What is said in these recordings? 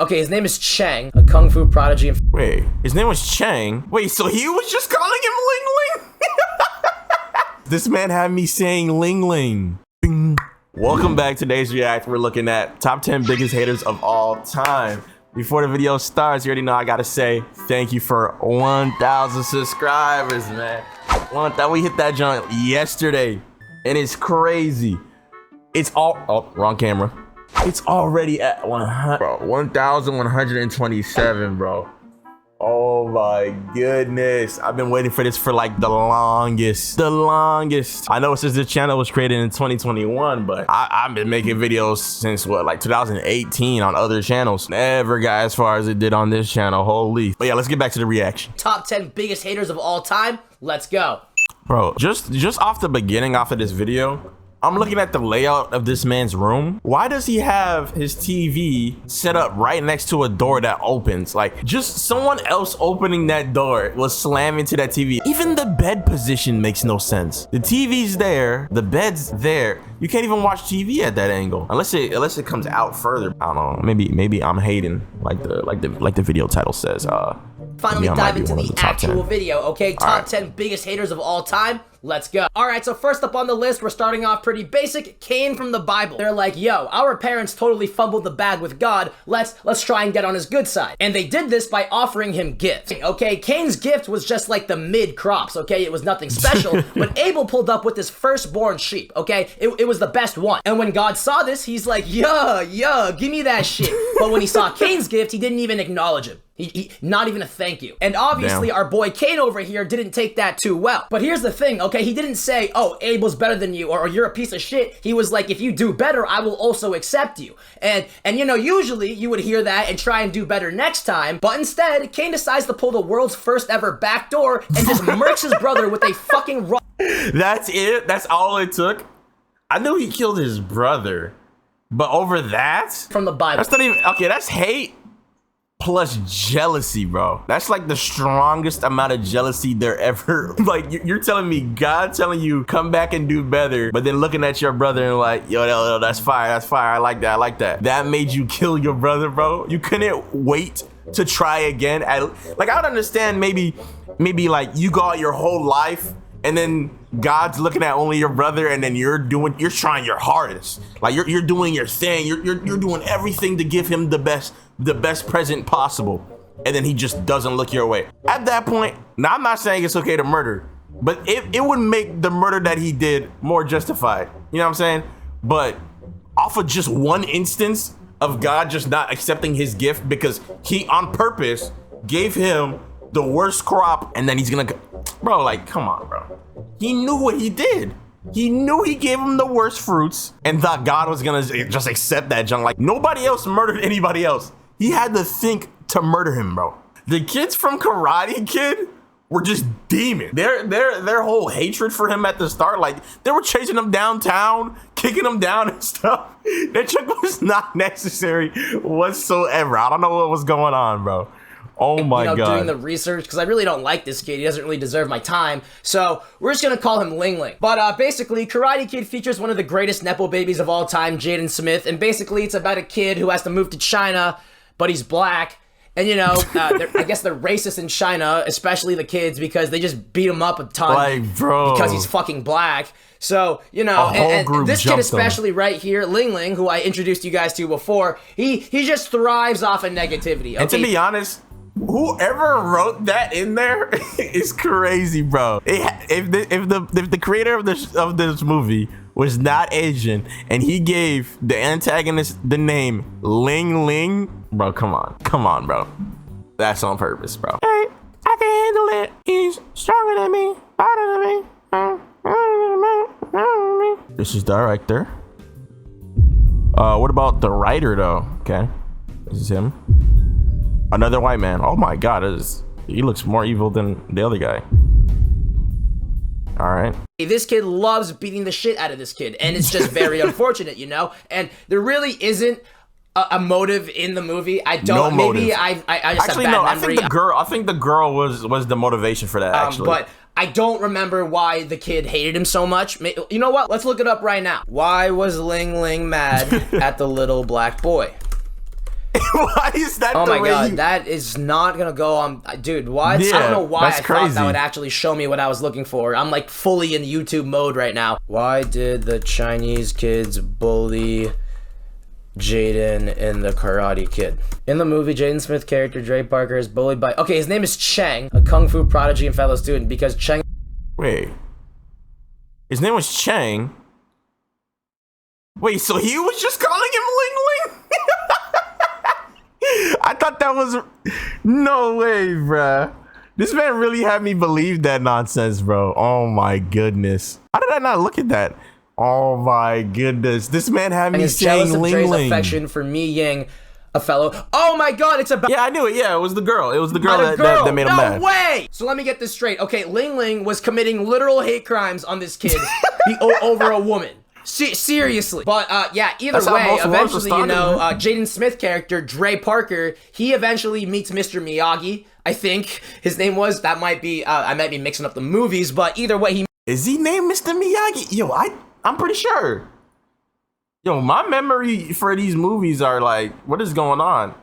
Okay, his name is Chang, a kung fu prodigy. Wait, his name was Chang? Wait, so he was just calling him Ling Ling? This man had me saying Ling Ling. Bing. Welcome back to today's React. We're looking at top 10 biggest haters of all time. Before the video starts, you already know I gotta say thank you for 1,000 subscribers, man. We hit that joint yesterday, and it's crazy. It's all, oh, wrong camera. It's already at 1,127, bro. Oh my goodness. I've been waiting for this for like the longest. I know it says this channel was created in 2021, but I've been making videos since what, like 2018 on other channels. Never got as far as it did on this channel, holy. But yeah, let's get back to the reaction. Top 10 biggest haters of all time. Let's go. Bro, just off the beginning, off of this video, I'm looking at the layout of this man's room. Why does he have his TV set up right next to a door that opens? Like, just someone else opening that door will slam into that TV. Even the bed position makes no sense. The TV's there, the bed's there. You can't even watch TV at that angle unless it comes out further. I don't know. Maybe I'm hating, like the video title says. Finally dive into the actual video, okay? Top 10 biggest haters of all time. Let's go. All right, so first up on the list, we're starting off pretty basic. Cain from the Bible. They're like, yo, our parents totally fumbled the bag with God. Let's try and get on his good side. And they did this by offering him gifts. Okay, Cain's gift was just like the mid crops, okay? It was nothing special, but Abel pulled up with his firstborn sheep, okay? It was the best one. And when God saw this, he's like, yeah, give me that shit. But when he saw Cain's gift, he didn't even acknowledge him. He not even a thank you. And obviously our boy Cain over here didn't take that too well. But here's the thing, okay? He didn't say, oh, Abel's better than you, or you're a piece of shit. He was like, if you do better, I will also accept you. And you know, usually you would hear that and try and do better next time. But instead, Cain decides to pull the world's first ever backdoor and just murks his brother with a fucking rock. That's it? That's all it took? I knew he killed his brother, but over that? From the Bible. That's not even, okay, that's hate plus jealousy, bro. That's like the strongest amount of jealousy there ever. Like, you're telling me God telling you come back and do better, but then looking at your brother and like, yo, that's fire, I like that. That made you kill your brother, bro. You couldn't wait to try again. Like, I would understand maybe like you go out your whole life and then God's looking at only your brother, and then you're trying your hardest. Like you're doing your thing. You're doing everything to give him the best present possible, and then he just doesn't look your way. At that point, now I'm not saying it's okay to murder, but it would make the murder that he did more justified. You know what I'm saying? But off of just one instance of God just not accepting his gift because he on purpose gave him the worst crop, and then he's gonna, bro, like, come on, bro. He knew what he did. He knew he gave him the worst fruits and thought God was gonna just accept that junk. Like, nobody else murdered anybody else. He had to think to murder him, bro. The kids from Karate Kid were just demons. Their whole hatred for him at the start, like, they were chasing him downtown, kicking him down and stuff. That trick was not necessary whatsoever. I don't know what was going on, bro. Oh my God. Doing the research, because I really don't like this kid. He doesn't really deserve my time. So we're just going to call him Ling Ling. But basically, Karate Kid features one of the greatest Nepo babies of all time, Jaden Smith. And basically, it's about a kid who has to move to China, but he's black. And, you know, I guess they're racist in China, especially the kids, because they just beat him up a ton, like, bro, because he's fucking black. So, you know, and this kid especially right here, Ling Ling, who I introduced you guys to before, he just thrives off of negativity. Okay? And to be honest, whoever wrote that in there is crazy, bro. If the creator of this movie was not Asian and he gave the antagonist the name Ling Ling, bro, come on, bro. That's on purpose, bro. Hey, I can handle it. He's stronger than me, better than me. This is director. What about the writer though? Okay, this is him. Another white man. Oh my God, he looks more evil than the other guy. All right. This kid loves beating the shit out of this kid, and it's just very unfortunate, you know? And there really isn't a motive in the movie. I don't. No maybe I just actually have bad no. memory. I think the girl was the motivation for that. Actually, but I don't remember why the kid hated him so much. You know what? Let's look it up right now. Why was Ling Ling mad at the little black boy? Why is that Oh the my way god, you... that is not gonna go on. Dude, what? Yeah, I don't know why I that's thought crazy. that would actually show me what I was looking for. I'm like fully in YouTube mode right now. Why did the Chinese kids bully Jaden in The Karate Kid? In the movie, Jaden Smith character Dre Parker is bullied by... Okay, his name is Cheng, a kung fu prodigy and fellow student, because Cheng... Wait. His name was Chang. Wait, so he was just calling him Ling Ling? I thought that was... No way, bruh. This man really had me believe that nonsense, bro. Oh my goodness. How did I not look at that? Oh my goodness. This man had me is jealous saying of Ling Dre's Ling. affection for Mi Ying, a fellow... Oh my god, it's about... Yeah, I knew it. Yeah, it was the girl. It was the girl, Not a that made him mad. No way! So let me get this straight. Okay, Ling Ling was committing literal hate crimes on this kid over a woman. Seriously. But yeah, either That's how way, most wars eventually, started, you know, man. Jaden Smith character, Dre Parker, he eventually meets Mr. Miyagi, I think his name was. That might be, I might be mixing up the movies, but either way, he... Is he named Mr. Miyagi? Yo, I'm pretty sure. Yo, my memory for these movies are like, what is going on?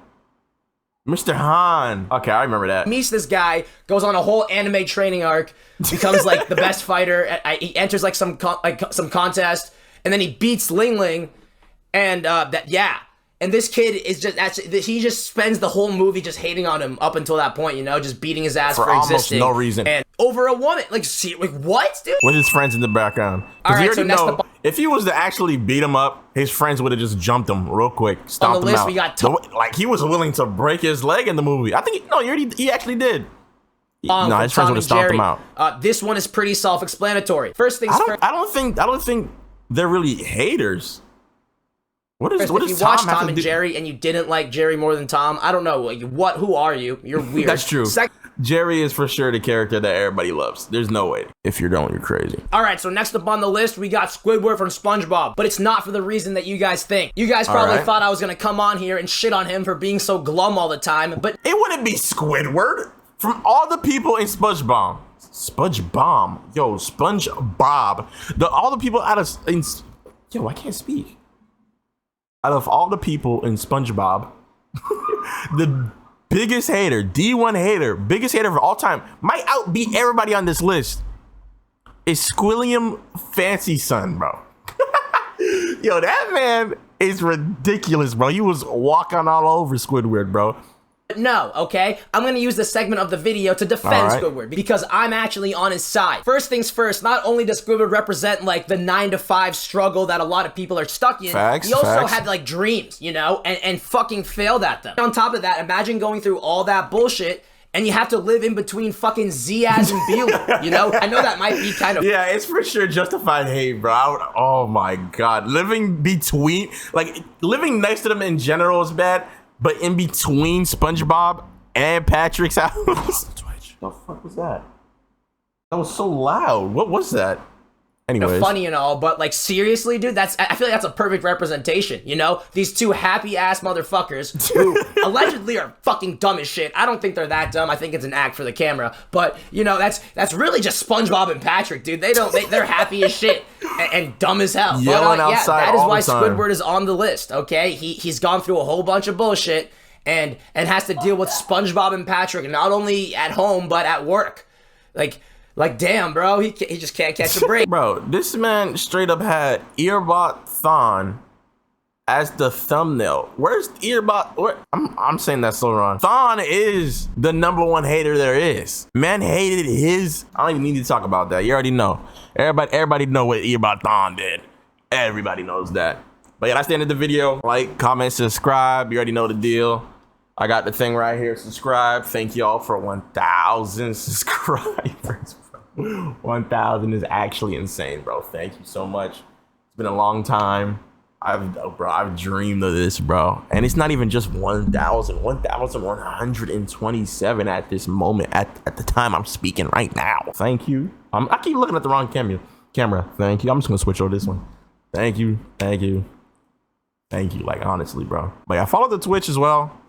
Mr. Han. Okay, I remember that. Meets this guy, goes on a whole anime training arc, becomes like the best fighter. He enters like some contest, and then he beats Ling Ling, and and this kid is he just spends the whole movie just hating on him up until that point, you know, just beating his ass for almost existing. no reason. And over a woman, like what, dude? With his friends in the background. All right, you so already next know, if he was to actually beat him up, his friends would have just jumped him real quick, stomped him list, out. we got like he was willing to break his leg in the movie. I think he actually did. No, his friends would have stomped him out. This one is pretty self-explanatory. First things first. I don't think they're really haters. What If does you Tom watch have Tom to and do? Jerry and you didn't like Jerry more than Tom, I don't know. Who are you? You're weird. That's true. Jerry is for sure the character that everybody loves. There's no way. If you don't, you're crazy. All right, so next up on the list, we got Squidward from SpongeBob, but it's not for the reason that you guys think. You guys probably thought I was gonna come on here and shit on him for being so glum all the time, but it wouldn't be Squidward. From all the people in SpongeBob, yo, SpongeBob, all the people out of I can't speak. Out of all the people in SpongeBob, the biggest hater, D1 hater, biggest hater of all time, might outbeat everybody on this list, is Squilliam Fancy Son, bro. Yo, that man is ridiculous, bro. He was walking all over Squidward, bro. no, okay? I'm gonna use this segment of the video to defend Squidward because I'm actually on his side. First things first, not only does Squidward represent like the 9-to-5 struggle that a lot of people are stuck in, he also had like dreams, you know, and fucking failed at them. On top of that, imagine going through all that bullshit and you have to live in between fucking Zaz and Beeler, you know? I know that might be kind of... Yeah, it's for sure justified hate, bro. Oh my God. Living next to them in general is bad. But in between SpongeBob and Patrick's house, the fuck was that? That was so loud. What was that? Anyways, funny and all, but like seriously, dude, I feel like that's a perfect representation. You know, these two happy ass motherfuckers who allegedly are fucking dumb as shit. I don't think they're that dumb. I think it's an act for the camera. But you know, that's really just SpongeBob and Patrick, dude. They're happy as shit and dumb as hell. Yelling but, outside that is all why the time. Squidward is on the list. Okay, he's gone through a whole bunch of bullshit and has to deal with SpongeBob and Patrick not only at home but at work. Like, damn, bro, he just can't catch a break. Bro, this man straight up had Earbot Thon as the thumbnail. Where's Earbot? I'm saying that so wrong. Thon is the #1 hater there is. Man hated his... I don't even need to talk about that. You already know. Everybody know what Earbot Thon did. Everybody knows that. But yeah, that's the end of the video. Like, comment, subscribe. You already know the deal. I got the thing right here. Subscribe. Thank y'all for 1,000 subscribers. 1,000 is actually insane, bro. Thank you so much. It's been a long time. I've dreamed of this, bro. And it's not even just 1,000. 1,127 at this moment. At the time I'm speaking right now. Thank you. I keep looking at the wrong camera. Thank you. I'm just gonna switch over this one. Thank you. Like honestly, bro. But yeah, follow the Twitch as well.